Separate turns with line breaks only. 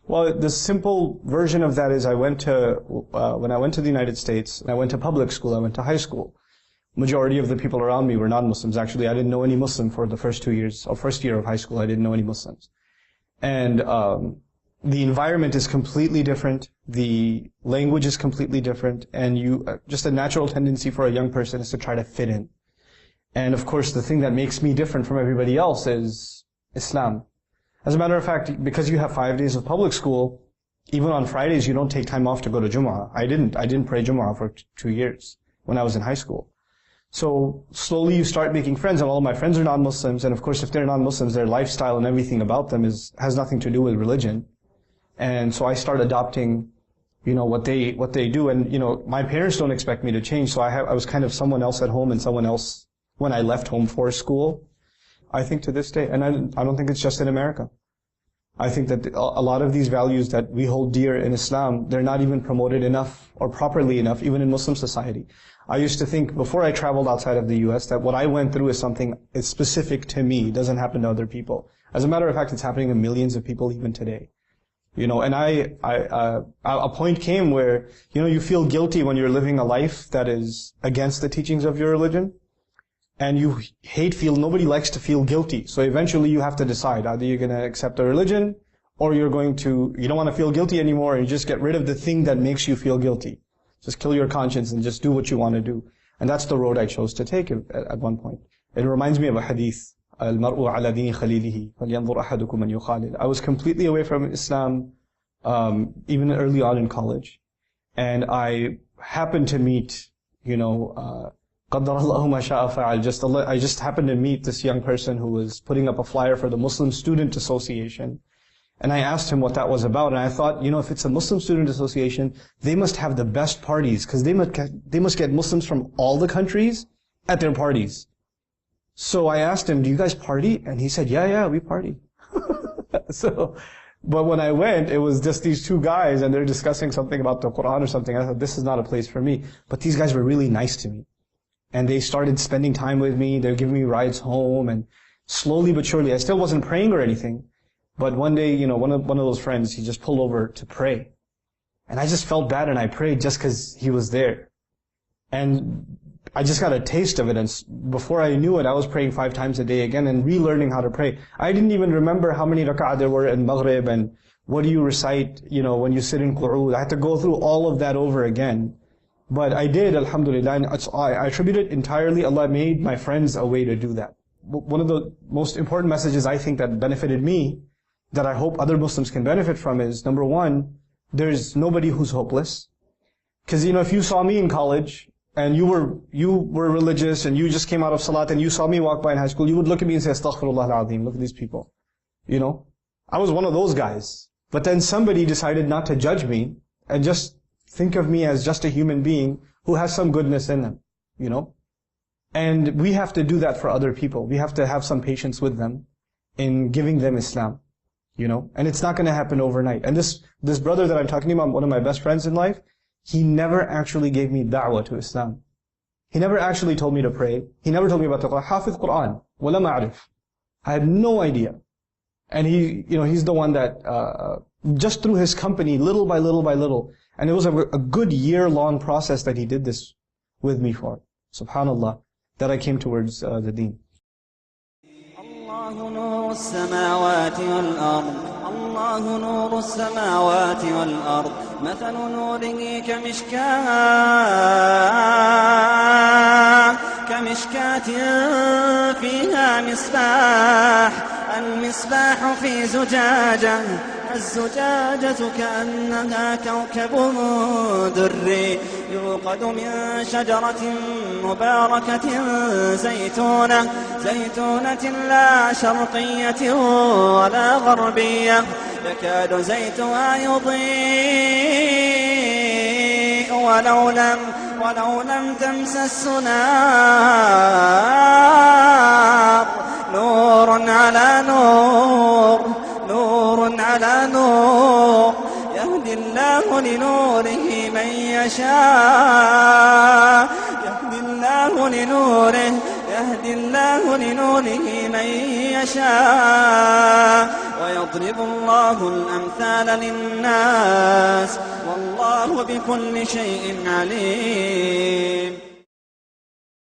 Well, the simple version of that is when I went to the United States, I went to public school, I went to high school. Majority of the people around me were non-Muslims. Actually, I didn't know any Muslim for the first 2 years, or first year of high school, I didn't know any Muslims. And the environment is completely different, the language is completely different, and just a natural tendency for a young person is to try to fit in. And of course, the thing that makes me different from everybody else is Islam. As a matter of fact, because you have 5 days of public school, even on Fridays you don't take time off to go to Jumu'ah. I didn't pray Jumu'ah for 2 years when I was in high school. So slowly you start making friends, and all of my friends are non-Muslims, and of course if they're non-Muslims, their lifestyle and everything about them has nothing to do with religion. And so I start adopting, what they do, and my parents don't expect me to change, so I was kind of someone else at home and someone else when I left home for school. I think to this day, and I don't think it's just in America. I think that a lot of these values that we hold dear in Islam, they're not even promoted enough or properly enough, even in Muslim society. I used to think, before I traveled outside of the US, that what I went through is something is specific to me, doesn't happen to other people. As a matter of fact, it's happening to millions of people even today. And a point came where, you feel guilty when you're living a life that is against the teachings of your religion. And you nobody likes to feel guilty. So eventually you have to decide, either you're going to accept a religion, or you don't want to feel guilty anymore, and you just get rid of the thing that makes you feel guilty. Just kill your conscience and just do what you want to do. And that's the road I chose to take at one point. It reminds me of a hadith, الْمَرْءُ عَلَى دِينِ خَلِيلِهِ فَلْيَنْظُرْ أَحَدُكُمْ مَنْ يُخَالِلُ. I was completely away from Islam, even early on in college. And I happened to meet, قَدَّرَ اللَّهُ مَا شَاءَ فَعَلَ. I just happened to meet this young person who was putting up a flyer for the Muslim Student Association. And I asked him what that was about, and I thought, if it's a Muslim Student Association, they must have the best parties, because they must get Muslims from all the countries at their parties. So I asked him, do you guys party? And he said, yeah, we party. But when I went, it was just these two guys, and they're discussing something about the Quran or something. I thought, this is not a place for me. But these guys were really nice to me. And they started spending time with me, they were giving me rides home, and slowly but surely, I still wasn't praying or anything. But one day, one of those friends, he just pulled over to pray. And I just felt bad, and I prayed just because he was there. And I just got a taste of it, and before I knew it, I was praying 5 times a day again and relearning how to pray. I didn't even remember how many rak'ah there were in Maghrib, and what do you recite, when you sit in qu'ud. I had to go through all of that over again. But I did, alhamdulillah, and I attribute it entirely, Allah made my friends a way to do that. One of the most important messages I think that benefited me, that I hope other Muslims can benefit from, is, number one, there's nobody who's hopeless. Because, if you saw me in college, and you were religious, and you just came out of Salat, and you saw me walk by in high school, you would look at me and say, Astaghfirullah al-Azim, look at these people. I was one of those guys. But then somebody decided not to judge me, and just think of me as just a human being who has some goodness in them, And we have to do that for other people. We have to have some patience with them in giving them Islam. And it's not going to happen overnight. And this brother that I'm talking about, one of my best friends in life, he never actually gave me da'wah to Islam. He never actually told me to pray. He never told me about the Quran. Hafiz Quran, wala ma'arif. I had no idea. And he's the one that, just through his company, little by little by little, and it was a good year-long process that he did this with me for, subhanallah, that I came towards the deen.
الله نور السماوات والأرض الله نور السماوات والأرض مثل نوره كمشكاة فيها مصباح المصباح في زجاجة الزجاجة كأنها كوكب دري يوقد من شجرة مباركة زيتونة لا شرقية ولا غربية يكاد زيتها يضيء ولو لم تمسس نار نور على نور نور على نور يهدي الله لنوره من يشاء يهدي الله لنوره من يشاء يضرب الله الأمثال للناس والله بكل شيء عليم.